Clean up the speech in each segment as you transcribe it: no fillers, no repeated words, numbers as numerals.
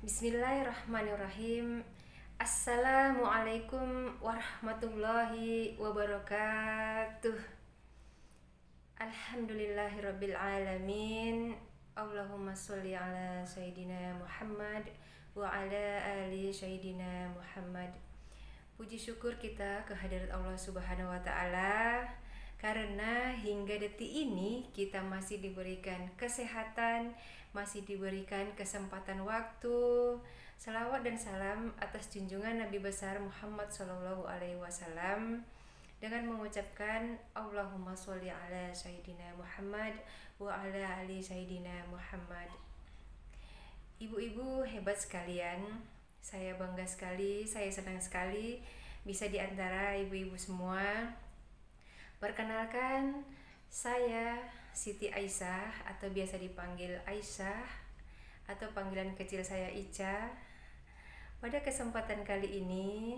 Bismillahirrahmanirrahim. Assalamualaikum warahmatullahi wabarakatuh. Alhamdulillahirabbil alamin. Allahumma sholli ala sayyidina Muhammad wa ala ali sayyidina Muhammad. Puji syukur kita kehadirat Allah Subhanahu wa taala karena hingga detik ini kita masih diberikan kesehatan, masih diberikan kesempatan waktu. Salawat dan salam atas junjungan Nabi besar Muhammad sallallahu alaihi wasallam dengan mengucapkan Allahumma sholli ala sayyidina Muhammad wa ala ali sayyidina Muhammad. Ibu-ibu hebat sekalian, saya bangga sekali, saya senang sekali bisa di antara ibu-ibu semua. Perkenalkan, saya Siti Aisyah atau biasa dipanggil Aisyah atau panggilan kecil saya Ica. Pada kesempatan kali ini,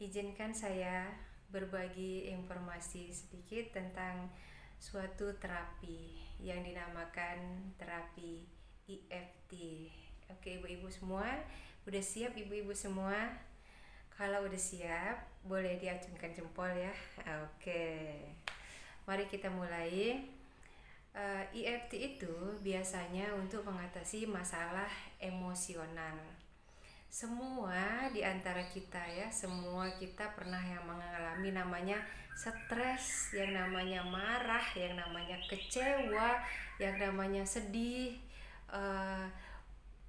izinkan saya berbagi informasi sedikit tentang suatu terapi yang dinamakan terapi EFT. Oke, ibu-ibu semua, udah siap ibu-ibu semua? Kalau udah siap, boleh diacungkan jempol ya. Oke, mari kita mulai. EFT itu biasanya untuk mengatasi masalah emosional. Semua di antara kita ya, semua kita pernah yang mengalami namanya stres, yang namanya marah, yang namanya kecewa, yang namanya sedih,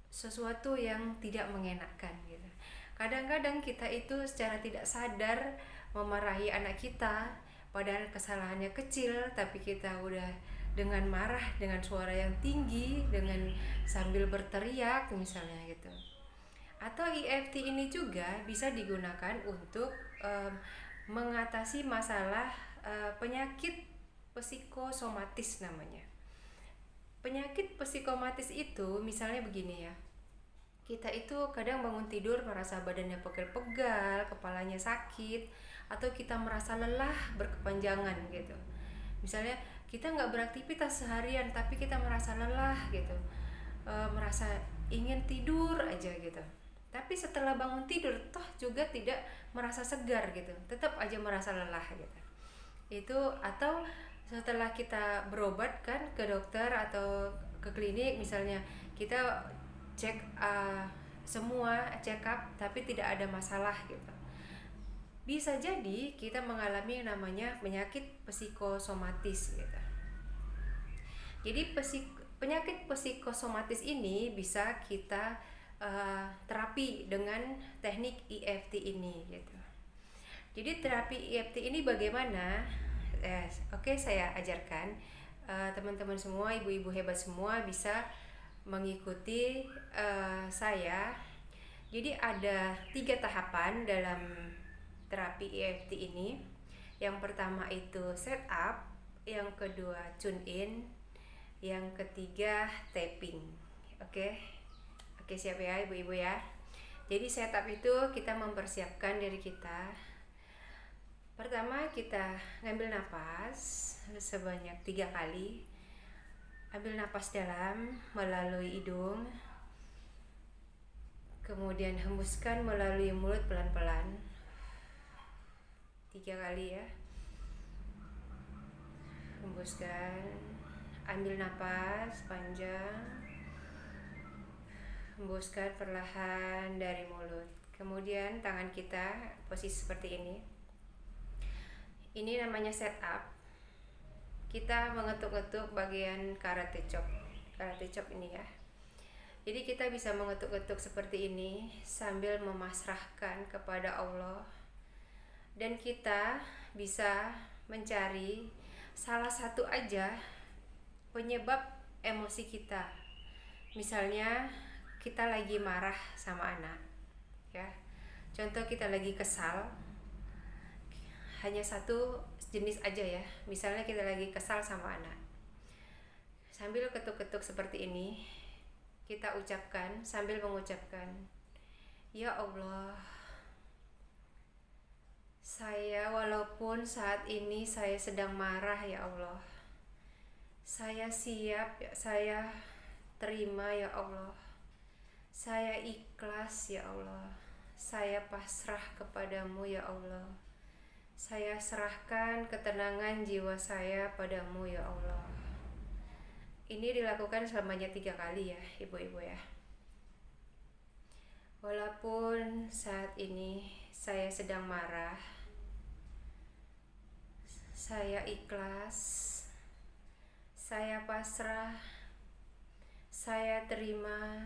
sesuatu yang tidak mengenakan gitu. Kadang-kadang kita itu secara tidak sadar memarahi anak kita, padahal kesalahannya kecil, tapi kita udah dengan marah, dengan suara yang tinggi, dengan sambil berteriak misalnya gitu. Atau EFT ini juga bisa digunakan untuk mengatasi masalah penyakit psikosomatis namanya. Penyakit psikosomatis itu misalnya begini ya. Kita itu kadang bangun tidur merasa badannya pegel-pegal, kepalanya sakit, atau kita merasa lelah berkepanjangan gitu. Misalnya kita nggak beraktivitas seharian tapi kita merasa lelah gitu, merasa ingin tidur aja gitu. Tapi setelah bangun tidur toh juga tidak merasa segar gitu, tetap aja merasa lelah gitu. Itu atau setelah kita berobat kan ke dokter atau ke klinik misalnya, kita cek semua check up tapi tidak ada masalah gitu. Bisa jadi kita mengalami yang namanya penyakit psikosomatis gitu. Jadi penyakit psikosomatis ini bisa kita terapi dengan teknik EFT ini gitu. Jadi terapi EFT ini bagaimana? Oke, saya ajarkan. Teman-teman semua, ibu-ibu hebat semua bisa mengikuti saya. Jadi ada 3 tahapan dalam terapi EFT ini. Yang pertama itu setup, yang kedua tune in, yang ketiga tapping. Oke, siap ya ibu-ibu ya. Jadi setup itu kita mempersiapkan diri kita. Pertama kita ngambil napas sebanyak 3 kali. Ambil napas dalam melalui hidung, kemudian hembuskan melalui mulut pelan-pelan 3 kali ya. Hembuskan, ambil napas panjang, hembuskan perlahan dari mulut. Kemudian tangan kita posisi seperti ini. Ini namanya setup. Kita mengetuk-getuk bagian karate chop ini ya. Jadi kita bisa mengetuk-getuk seperti ini sambil memasrahkan kepada Allah, dan kita bisa mencari salah satu aja penyebab emosi kita. Misalnya kita lagi marah sama anak ya, contoh kita lagi kesal, hanya satu jenis aja ya. Misalnya kita lagi kesal sama anak, sambil ketuk-ketuk seperti ini kita ucapkan sambil mengucapkan, ya Allah, saya walaupun saat ini saya sedang marah ya Allah, saya siap, saya terima ya Allah, Saya ikhlas ya Allah. Saya pasrah kepadamu ya Allah. Saya serahkan ketenangan jiwa saya padamu ya Allah. Ini dilakukan selamanya 3 kali ya ibu-ibu ya. Walaupun saat ini saya sedang marah, saya ikhlas, saya pasrah, saya terima,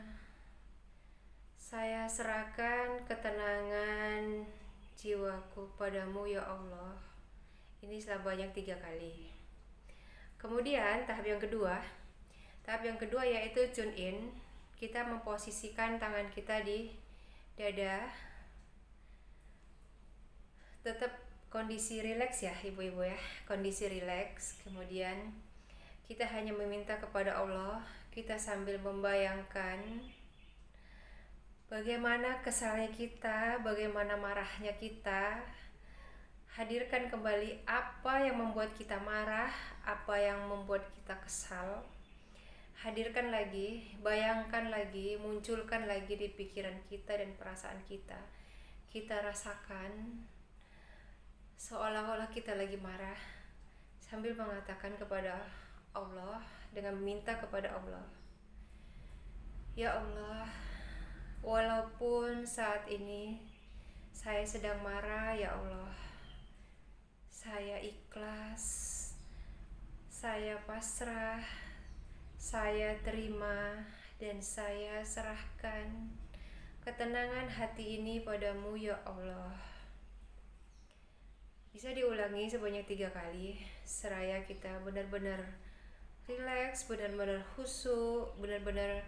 saya serahkan ketenangan jiwaku padamu ya Allah. Ini sebanyak 3 kali. Kemudian tahap yang kedua yaitu tune in. Kita memposisikan tangan kita di dada, tetap kondisi rileks ya ibu-ibu ya, kondisi rileks. Kemudian kita hanya meminta kepada Allah, kita sambil membayangkan bagaimana kesalnya kita, bagaimana marahnya kita. Hadirkan kembali apa yang membuat kita marah, apa yang membuat kita kesal. Hadirkan lagi, bayangkan lagi, munculkan lagi di pikiran kita dan perasaan kita. Kita rasakan seolah-olah kita lagi marah, sambil mengatakan kepada Allah, dengan meminta kepada Allah, ya Allah, walaupun saat ini saya sedang marah ya Allah, saya ikhlas, saya pasrah, saya terima, dan saya serahkan ketenangan hati ini padamu ya Allah. Bisa diulangi sebanyak 3 kali, seraya kita benar-benar rileks, benar-benar khusyuk, benar-benar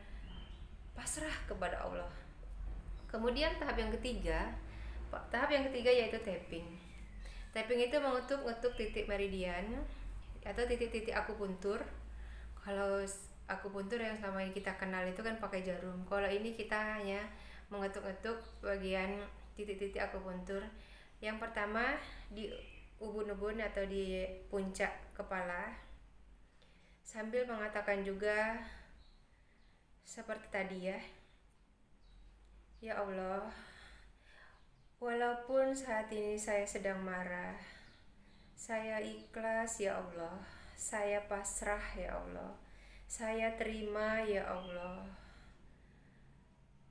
pasrah kepada Allah. Kemudian tahap yang ketiga yaitu tapping. Tapping itu mengetuk titik meridian atau titik-titik akupuntur. Kalau akupuntur yang selama ini kita kenal itu kan pakai jarum. Kalau ini kita hanya mengetuk-ngetuk bagian titik-titik akupuntur. Yang pertama di ubun-ubun atau di puncak kepala, sambil mengatakan juga seperti tadi ya, ya Allah, walaupun saat ini saya sedang marah, saya ikhlas ya Allah, saya pasrah ya Allah, saya terima ya Allah.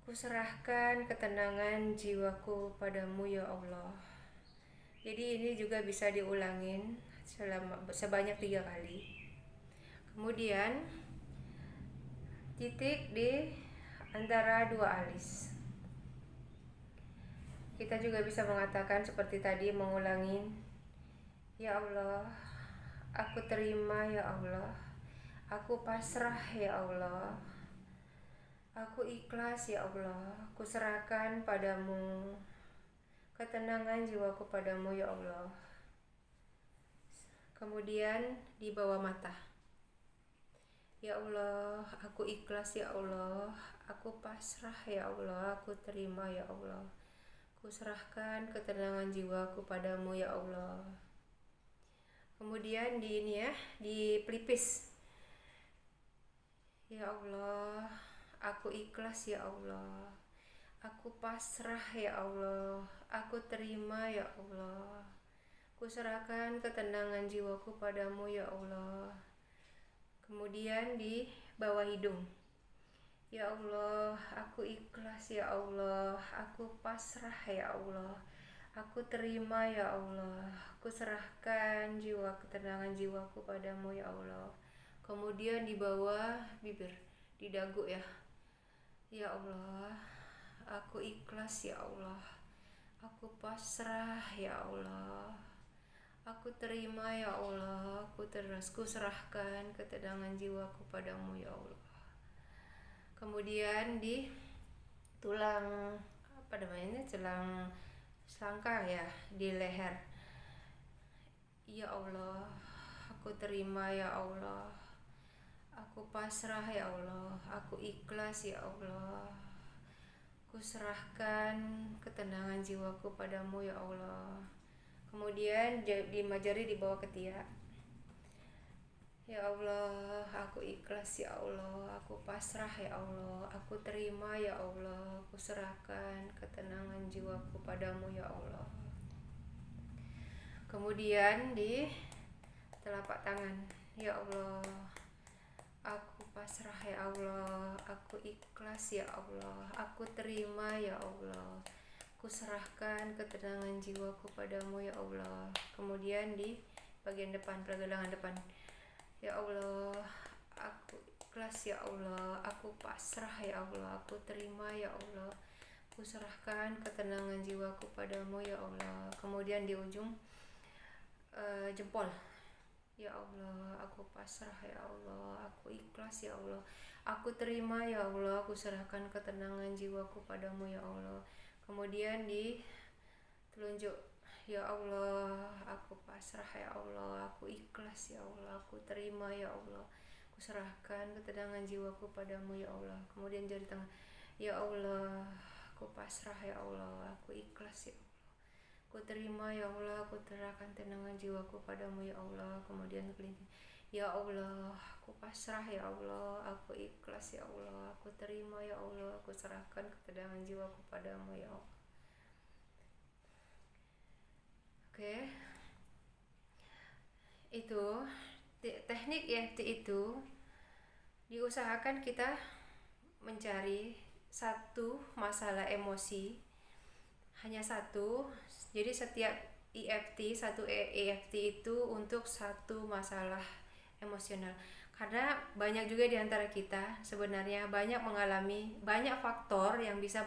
Kuserahkan ketenangan jiwaku padamu ya Allah. Jadi ini juga bisa diulangin sebanyak 3 kali. Kemudian titik di antara 2 alis. Kita juga bisa mengatakan seperti tadi, mengulangin, ya Allah, aku terima ya Allah, aku pasrah ya Allah, aku ikhlas ya Allah, aku serahkan padamu ketenangan jiwaku padamu ya Allah. Kemudian di bawah mata, ya Allah, aku ikhlas ya Allah, aku pasrah ya Allah, aku terima ya Allah, aku serahkan ketenangan jiwaku padamu ya Allah. Kemudian di pelipis, ya Allah, aku ikhlas ya Allah, aku pasrah ya Allah, aku terima ya Allah, aku serahkan ketenangan jiwaku padamu ya Allah. Kemudian di bawah hidung, ya Allah, aku ikhlas ya Allah, aku pasrah ya Allah, aku terima ya Allah, aku serahkan ketenangan jiwaku padamu ya Allah. Kemudian di bawah bibir, di dagu ya, ya Allah, aku ikhlas ya Allah, aku pasrah ya Allah, aku terima ya Allah, aku serahkan ketenangan jiwaku padamu ya Allah. Kemudian di tulang tulang selangkah ya, di leher, ya Allah, aku terima ya Allah, aku pasrah ya Allah, aku ikhlas ya Allah, aku serahkan ketenangan jiwaku padamu ya Allah. Kemudian di jari di bawah ketiak, Ya Allah, aku ikhlas ya Allah, aku pasrah ya Allah, aku terima ya Allah, aku serahkan ketenangan jiwaku padamu ya Allah. Kemudian di telapak tangan, ya Allah, aku pasrah ya Allah, aku ikhlas ya Allah, aku terima ya Allah, aku serahkan ketenangan jiwaku padamu ya Allah. Kemudian di bagian depan, pergelangan depan, ya Allah, aku ikhlas ya Allah, aku pasrah ya Allah, aku terima ya Allah, aku serahkan ketenangan jiwaku padamu ya Allah. Kemudian di ujung jempol, ya Allah, aku pasrah ya Allah, aku ikhlas ya Allah, aku terima ya Allah, aku serahkan ketenangan jiwaku padamu ya Allah. Kemudian di telunjuk, ya Allah, aku pasrah ya Allah, aku ikhlas ya Allah, aku terima ya Allah, aku serahkan ketenangan jiwaku padamu ya Allah. Kemudian jari tengah, ya Allah, aku pasrah ya Allah, aku ikhlas ya Allah, aku terima ya Allah, aku serahkan ketenangan jiwaku padamu ya Allah. Kemudian kelinci, ya Allah, aku pasrah ya Allah, aku ikhlas ya Allah, aku terima ya Allah, aku serahkan ketenangan jiwaku padamu ya Allah. Oke, itu teknik EFT itu diusahakan kita mencari satu masalah emosi, hanya satu. Jadi setiap satu EFT itu untuk satu masalah emosional. Karena banyak juga di antara kita sebenarnya banyak mengalami banyak faktor yang bisa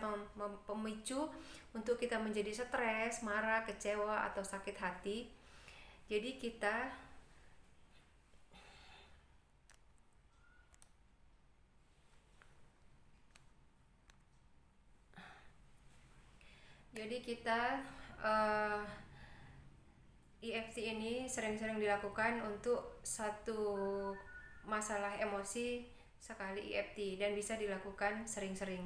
memicu untuk kita menjadi stres, marah, kecewa, atau sakit hati. Jadi kita EFT ini sering-sering dilakukan untuk satu masalah emosi sekali EFT, dan bisa dilakukan sering-sering.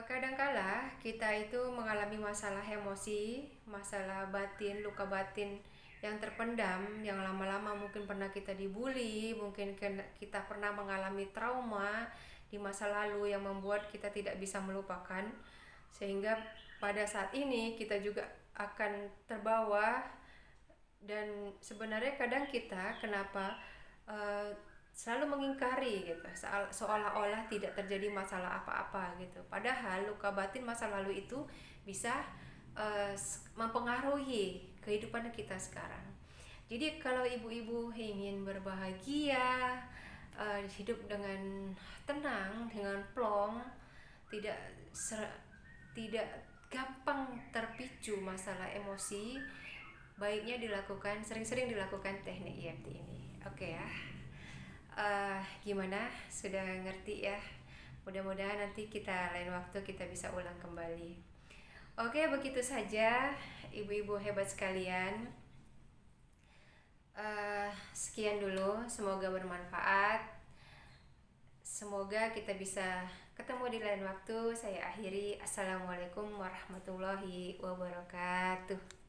Kadangkala kita itu mengalami masalah emosi, masalah batin, luka batin yang terpendam, yang lama-lama mungkin pernah kita dibully, mungkin kita pernah mengalami trauma di masa lalu yang membuat kita tidak bisa melupakan, sehingga pada saat ini kita juga akan terbawa. Dan sebenarnya kadang kita kenapa selalu mengingkari gitu, seolah-olah tidak terjadi masalah apa-apa gitu, padahal luka batin masa lalu itu bisa mempengaruhi kehidupan kita sekarang. Jadi kalau ibu-ibu ingin berbahagia, hidup dengan tenang, dengan plong, tidak gampang terpicu masalah emosi, baiknya sering-sering dilakukan teknik EFT ini. Oke ya. Gimana? Sudah ngerti ya? Mudah-mudahan nanti lain waktu kita bisa ulang kembali. Oke, begitu saja ibu-ibu hebat sekalian. Sekian dulu, semoga bermanfaat. Semoga kita bisa ketemu di lain waktu. Saya akhiri. Assalamualaikum warahmatullahi wabarakatuh.